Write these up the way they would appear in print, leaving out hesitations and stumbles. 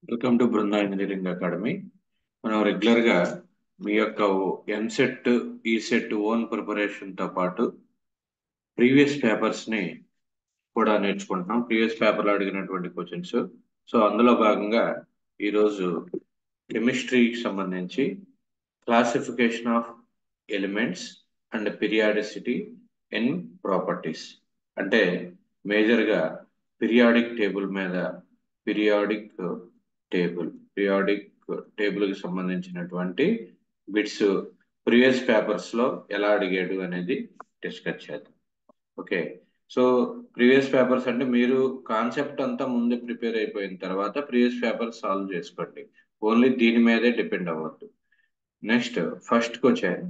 Welcome to Brinda engineering academy. మనం రెగ్యులర్గా మీ యొక్క ఎంసెట్ ఈసెట్ ఓన్ ప్రిపరేషన్తో పాటు ప్రీవియస్ పేపర్స్ని కూడా నేర్చుకుంటున్నాం. ప్రీవియస్ పేపర్లో అడిగినటువంటి క్వశ్చన్స్. సో అందులో భాగంగా ఈరోజు కెమిస్ట్రీకి సంబంధించి classification of elements and periodicity in properties అంటే మేజర్గా పీరియాడిక్ టేబుల్ మీద పీరియాడిక్ పీరియాడిక్ టేబుల్కి సంబంధించినటువంటి బిట్స్ ప్రీవియస్ పేపర్స్లో ఎలా అడిగాడు అనేది డిస్కస్ చేద్దాం. ఓకే, సో ప్రీవియస్ పేపర్స్ అంటే మీరు కాన్సెప్ట్ అంతా ముందే ప్రిపేర్ అయిపోయిన తర్వాత ప్రీవియస్ పేపర్ సాల్వ్ చేసుకోండి. ఓన్లీ దీని మీదే డిపెండ్ అవ్వద్దు. Next first question,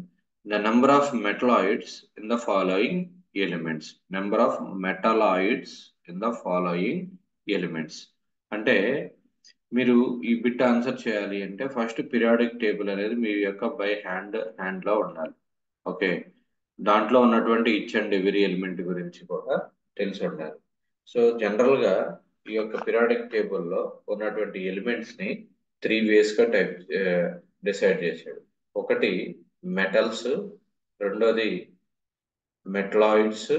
the number of metalloids in the following elements. Number of metalloids in the following elements అంటే మీరు ఈ బిట్ ఆన్సర్ చేయాలి అంటే ఫస్ట్ పీరియాడిక్ టేబుల్ అనేది మీ యొక్క బై హ్యాండ్ లో ఉండాలి. ఓకే, దాంట్లో ఉన్నటువంటి ఈచ్ అండ్ ఎవ్రీ ఎలిమెంట్ గురించి కూడా తెలిసి ఉండాలి. సో జనరల్ గా ఈ యొక్క పీరియాడిక్ టేబుల్లో ఉన్నటువంటి ఎలిమెంట్స్ ని 3 వేస్ గా డిసైడ్ చేశాడు. ఒకటి మెటల్స్, రెండోది metalloids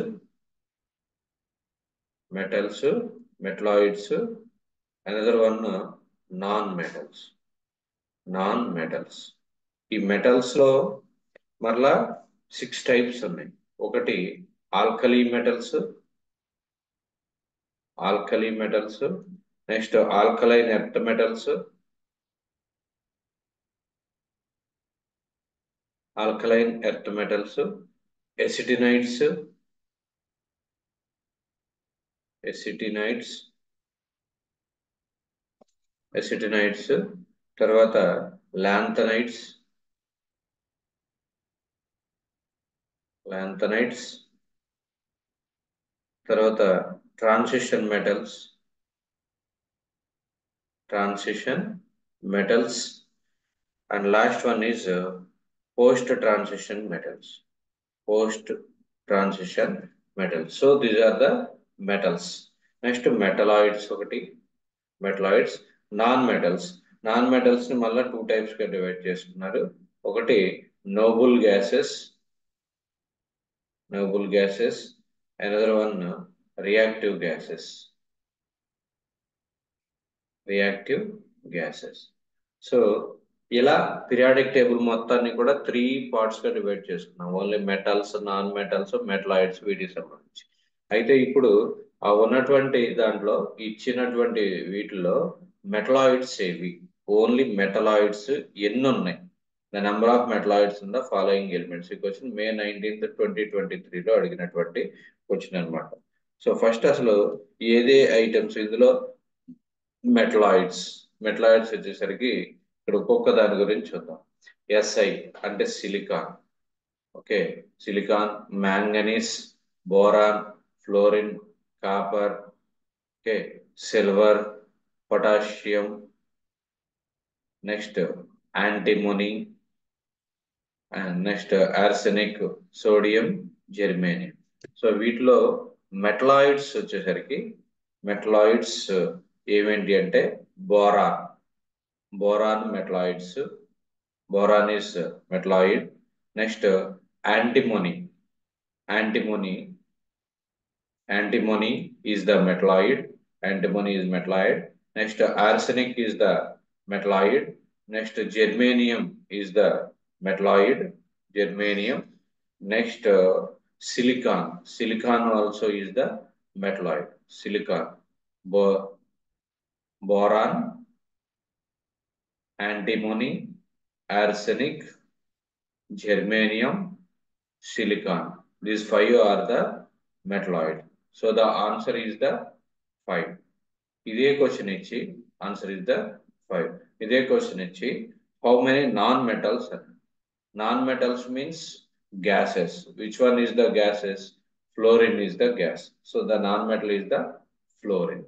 metalloids another one non metals. ఈ మెటల్స్ లో మరలా 6 టైప్స్ ఉన్నాయి. ఒకటి alkali metals, next alkaline earth metals, actinides, తర్వాత లాంథనైడ్స్, తర్వాత transition metals and last one is post transition metals. So these are the metals. Next metalloids, non metals ని మళ్ళీ 2 types గా డివైడ్ చేస్తున్నారు. ఒకటి noble gases, another one reactive gases. So ఇలా periodic table మొత్తాన్ని కూడా 3 పార్ట్స్ గా డివైడ్ చేసుకున్నాం. Only metals, non metals, metalloids వీటికి సంబంధించి. అయితే ఇప్పుడు ఆ ఉన్నటువంటి దాంట్లో ఇచ్చినటువంటి వీటిలో మెటలాయిడ్స్ ఏవి, ఓన్లీ మెటలాయిడ్స్ ఎన్ని ఉన్నాయి, the number of metalloids in the following elements. ఈ క్వశ్చన్ May 19th 2023లో అడిగినటువంటి క్వశ్చన్ అనమాట. సో ఫస్ట్ అసలు ఏదే ఐటమ్స్ ఇందులో మెటలాయిడ్స్ వచ్చేసరికి ఇక్కడ ఒక్కొక్క దాని గురించి చూద్దాం. SI అంటే silicon. Okay, silicon, manganese, boron, fluorine, copper, okay, silver, potassium, next antimony, and next arsenic, sodium, germanium. So వీటిలో మెటలాయిడ్స్ వచ్చేసరికి ఏమేంటి అంటే boron is metalloid. Next antimony is the metalloid. Next arsenic is the metalloid. Next germanium is the metalloid. Next silicon also is the metalloid. Boron, antimony, arsenic, germanium, silicon. These 5 are the metalloid. So the answer is the 5. ఇదే question ఇచ్చి answer is the 5. ఇదే question ఇచ్చి how many non metals means gases. Which one is the gases? Fluorine is the gas. So the non-metal is the fluorine.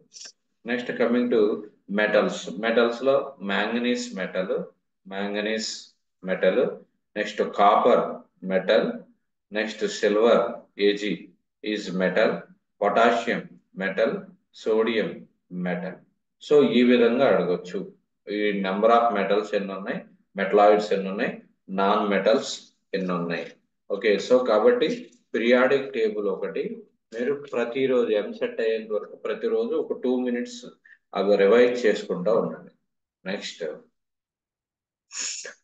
Next coming to metals లో manganese metal, next copper metal, next silver Ag is metal, potassium metal, sodium metal. So ఈ విధంగా అడగొచ్చు. ఈ number of metals ఎన్ని ఉన్నాయి, metalloids ఎన్ని ఉన్నాయి, non metals ఎన్ని ఉన్నాయి. ఓకే, సో కాబట్టి పీరియాడిక్ టేబుల్ ఒకటి మీరు ప్రతిరోజు ఎంసెట్ అయ్యేంత వరకు ప్రతిరోజు ఒక 2 minutes అవి రివైజ్ చేసుకుంటూ ఉండండి. Next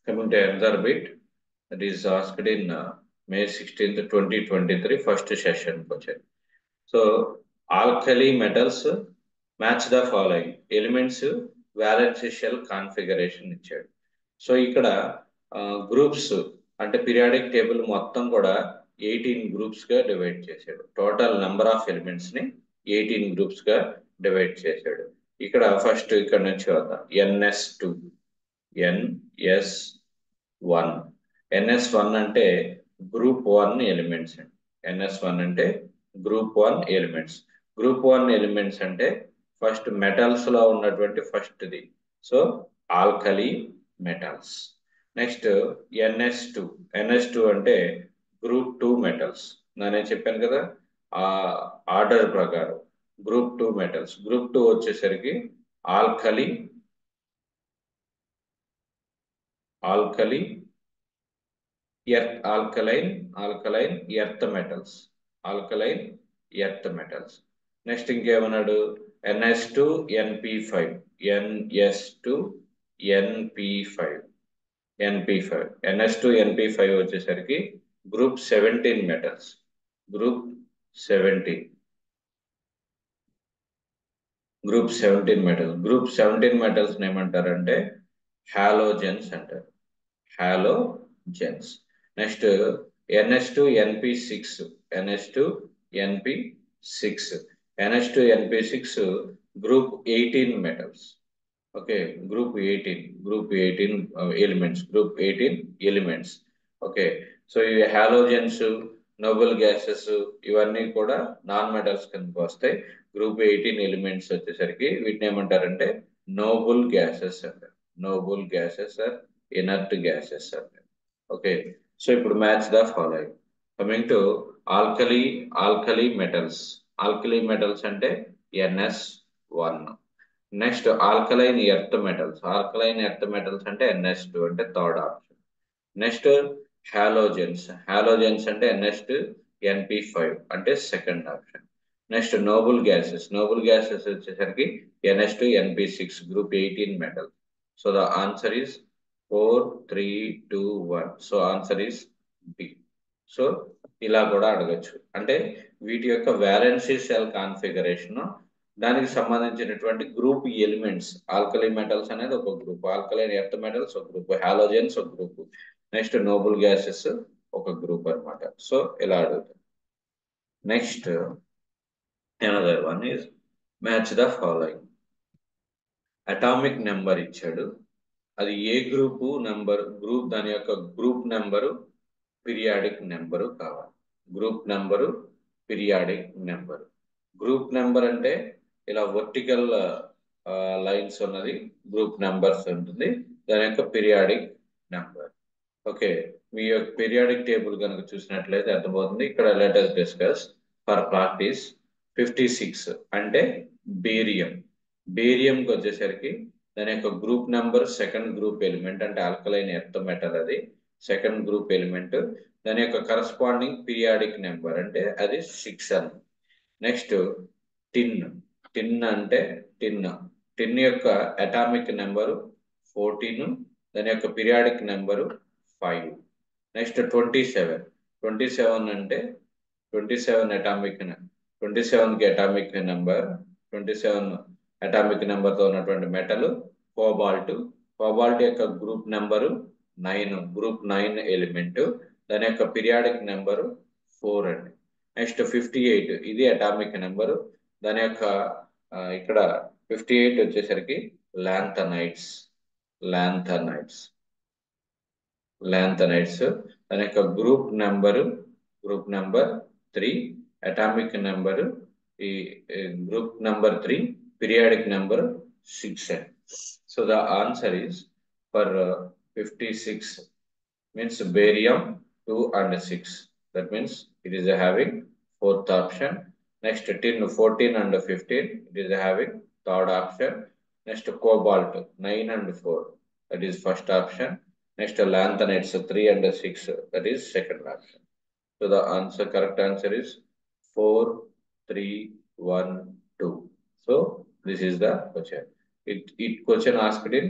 coming to another bit, that is asked in May 16th 2023 first session question. So alkali metals match the following elements valence shell configuration ఇచ్చాడు. సో ఇక్కడ గ్రూప్స్ అంటే పీరియాడిక్ టేబుల్ మొత్తం కూడా 18 గ్రూప్స్ గా divide చేశాడు. Total number of elements ని 18 groups గా divide చేశాడు. ఇక్కడ ఫస్ట్ ఇక్కడ నుంచి వద్దాం. NS2 NS1 NS1 అంటే గ్రూప్ 1 ఎలిమెంట్స్ అండి. NS1 అంటే గ్రూప్ 1 ఎలిమెంట్స్. గ్రూప్ 1 ఎలిమెంట్స్ అంటే ఫస్ట్ మెటల్స్ లో ఉన్నటువంటి ఫస్ట్ది. So alkali metals. Next NS2 అంటే గ్రూప్ 2 మెటల్స్. నేను చెప్పాను కదా ఆ ఆర్డర్ ప్రకారం గ్రూప్ 2 మెటల్స్. గ్రూప్ 2 వచ్చేసరికి alkali alkaline earth metals. Alkaline earth metals. Next ఇంకేమన్నాడు, NS2 NP5 NS2 NP5 వచ్చేసరికి group 17 metals. Group 17 metals. Group 17 metals ఏమంటారంటే హాలోజెన్స్ అంటారు. Halogens. Next NS2 NP6 group 18 metals. Okay, group 18 elements. Okay, so ఈ halogens, noble gases ఇవన్నీ కూడా non metals కిందకి వస్తాయి. Group 18 elements వచ్చేసరికి వీటిని ఏమంటారంటే నోబుల్ గ్యాసెస్ అంటారు. Noble gases or inert gases అంటారు. ఓకే, సో ఇప్పుడు match the following. Coming to alkali metals. Alkali metals అంటే NS1. Next alkaline earth metals. Alkaline earth metals అంటే NS2 అంటే థర్డ్ ఆప్షన్. నెక్స్ట్ హాలోజెన్స్ అంటే NS2 NP5 అంటే second option. Next Nobel gases వచ్చేసరికి NS2 NP6 group 18 metal. So the answer is 4 3 2 1. So answer is B. So ఇలా కూడా అడగచ్చు. అంటే వీటి యొక్క వ్యాలెన్సీ సెల్ కాన్ఫిగరేషన్, దానికి సంబంధించినటువంటి గ్రూప్ ఎలిమెంట్స్. ఆల్కలీ మెటల్స్ అనేది ఒక గ్రూప్, ఆల్కలైన్ ఎర్త్ మెటల్స్ ఒక గ్రూప్, హాలోజెన్స్ ఒక గ్రూప్, నెక్స్ట్ నోబుల్ గ్యాసెస్ ఒక గ్రూప్ అన్నమాట. సో ఇలా అడుగుతాం. Next another one is match the following. Atomic number ఇచ్చాడు, అది ఏ గ్రూప్ దాని యొక్క గ్రూప్ నెంబరు పీరియాడిక్ నెంబరు కావాలి. Group number periodic number. Group number అంటే ఇలా వర్టికల్ లైన్స్ ఉన్నది గ్రూప్ నెంబర్స్ ఉంటుంది, దాని యొక్క పీరియాడిక్ నెంబర్. ఓకే, మీ యొక్క పీరియాడిక్ టేబుల్ కనుక చూసినట్లయితే అర్థమవుతుంది. ఇక్కడ let us discuss for practice 56 అంటే బేరియంకి వచ్చేసరికి దాని యొక్క group number second group element అంటే ఆల్కలైన్ ఎర్త్ మెటల్, అది సెకండ్ గ్రూప్ ఎలిమెంట్. దాని యొక్క కరస్పాండింగ్ పీరియాడిక్ నెంబర్ అంటే అది 6 అని. నెక్స్ట్ టిన్ అంటే టిన్ యొక్క అటామిక్ నెంబరు 14, దాని యొక్క పీరియాడిక్ నెంబరు 5. నెక్స్ట్ 27 అంటే 27 కి అటామిక్ నెంబర్ 27 అటామిక్ నెంబర్తో ఉన్నటువంటి మెటల్ కోబాల్ట్ యొక్క గ్రూప్ నెంబరు 9, గ్రూప్ 9 ఎలిమెంట్, దాని యొక్క పీరియాడిక్ నెంబరు 4 అండి. నెక్స్ట్ 58 ఇది అటామిక్ నెంబరు, దాని యొక్క ఇక్కడ 58 వచ్చేసరికి లాంథనైడ్స్, దాని యొక్క గ్రూప్ నెంబర్ 3, అటామిక్ నెంబరు ఈ గ్రూప్ నెంబర్ 3, పీరియాడిక్ నెంబర్ 6 అండి. So the answer is for 56 means barium 2 and 6. That means it is having fourth option. Next tin 14 and 15, it is having third option. Next cobalt 9 and 4, that is first option. Next lanthanides 3 and 6, that is second option. So the answer, correct answer is 4, 3, 1, 2. So this is the question. It question asked in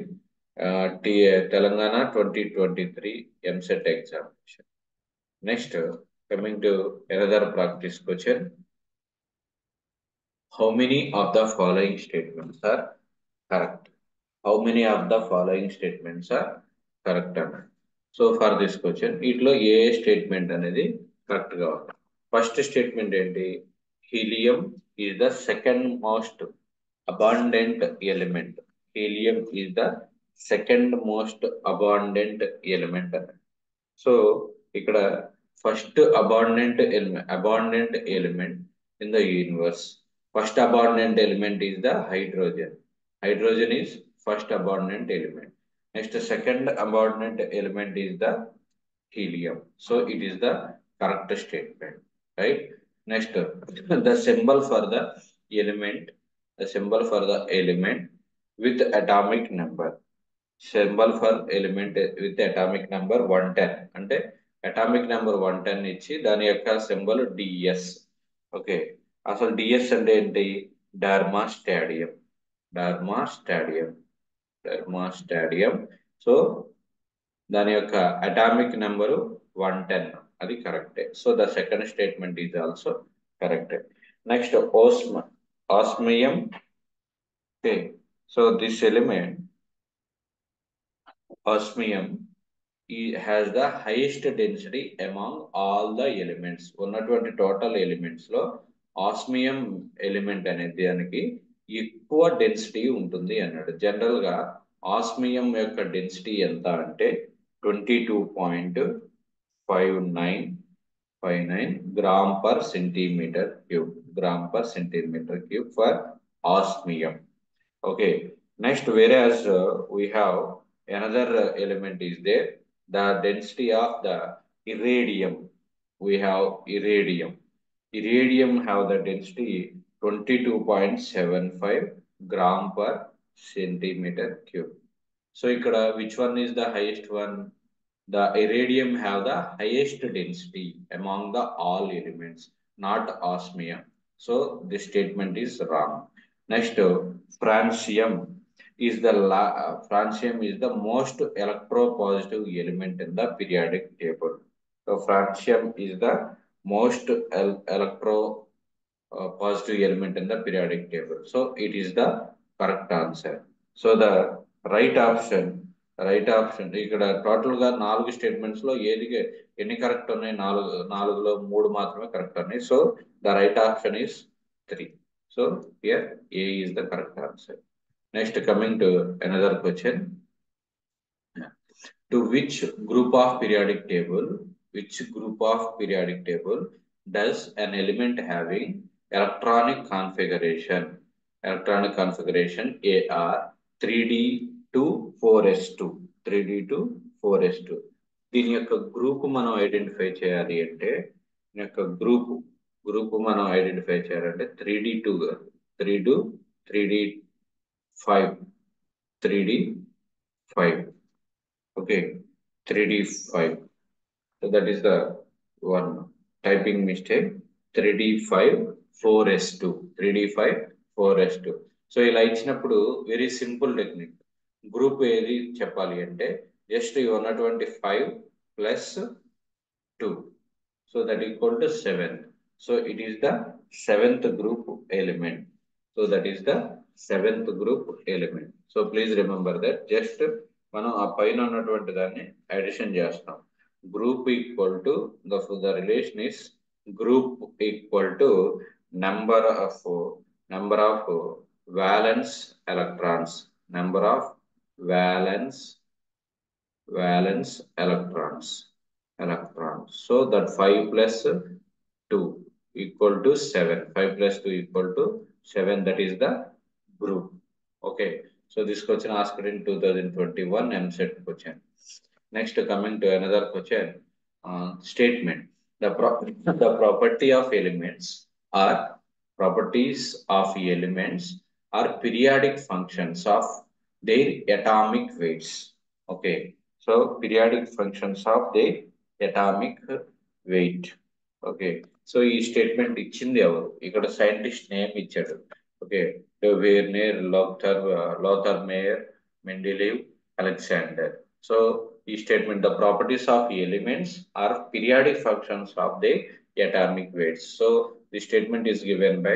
Telangana 2023 MSET examination. Next, coming to another practice question. How many of the following statements are correct? How many of the following statements are correct అన్నాడు. So for this question వీటిలో ఏ statement అనేది correct గా ఉంది? First statement ఏంటి? Helium is the second most abundant element. Helium is the second most abundant element అన్నాడు. So ఇక్కడ first abundant element in the universe. First abundant element is the hydrogen. Hydrogen is first abundant element. Next, second abundant element is the helium. So it is the correct statement, right? Next, the symbol for the element with atomic number. Symbol for element with atomic number 110. అంటే atomic number 110 ఇచ్చి దాని యొక్క symbol DS. Okay, అసలు DS అంటే ఏంటి? డర్మాస్టాడియం. So దాని యొక్క atomic number 110, అది కరెక్టే. So the second statement is also కరెక్టే. Next osmium. Okay, so this element osmium has the highest density among all the elements. ఉన్నటువంటి టోటల్ ఎలిమెంట్స్ లో ఆస్మియం ఎలిమెంట్ అనేది దానికి ఎక్కువ డెన్సిటీ ఉంటుంది అన్నాడు. జనరల్ గా ఆస్మియం యొక్క డెన్సిటీ ఎంత అంటే 22.59 gram per centimetre cube for osmium. Okay, next, whereas we have another element is there, the density of the iridium. We have iridium have the density 22.75 gram per centimeter cube. So ikkada which one is the highest one? The iridium have the highest density among the all elements, not osmium. So this statement is wrong. Next, francium is the most electropositive element in the periodic table. So francium is the most electropositive element in the periodic table. So it is the correct answer. So the right option ఇక్కడ total గా 4 statements లో ఎన్ని correct ఉన్నాయి? 4లో 3 మాత్రమే correct ఉన్నాయి. So the right option is 3. So here A is the correct answer. Next, coming to another question. To which group of periodic table does an element having electronic configuration AR 3D to 4s2 దీని యొక్క group మనం identify చేయాలి అంటే 3D5. Okay, 3D5. So that is the one typing mistake. 3D5 4s2. So ఇలా ఇచ్చినప్పుడు very simple technique. Group ఏది చెప్పాలి అంటే జస్ట్ ఉన్నటువంటి 5 + 2, so that equal to 7. So it is the 7th group element. So please remember that. Just మనం ఆ పైన ఉన్నటువంటి దాన్ని అడిషన్ చేస్తాం. Group equal to the relation is group equal to number of valence electrons. So that 5 + 2 equal to 7. 5 + 2 equal to 7. That is the group. Okay. So this question asked in 2021 MSET question. Next, coming to another question. Statement. The properties of elements are periodic functions of their atomic weights. Okay, so periodic functions of their atomic weight. Okay, so ఈ statement ఇచ్చింది ఎవరు? ఇక్కడ scientist name ఇచ్చాడు. Okay, Werner, Lothar Meyer, Mendeleev, Alexander. So ఈ statement, the properties of elements are periodic functions of the atomic weights. So the statement is given by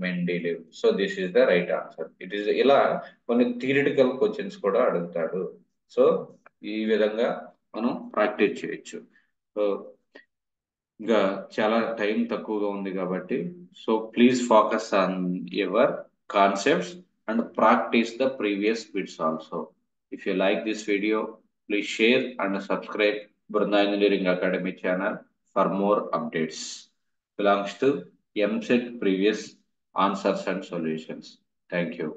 Mendeleev. So this is the right answer. It is ఇలా కొన్ని theoretical questions కూడా అడుగుతాడు. So ఈ విధంగా మనం practice చేయొచ్చు. So ఇంకా చాలా టైం తక్కువగా ఉంది కాబట్టి, so please focus on your concepts and practice the previous bits also. If you like this video, please share and subscribe Brahma Engineering Academy channel for more updates. Belongs to MSET previous answers and solutions. Thank you.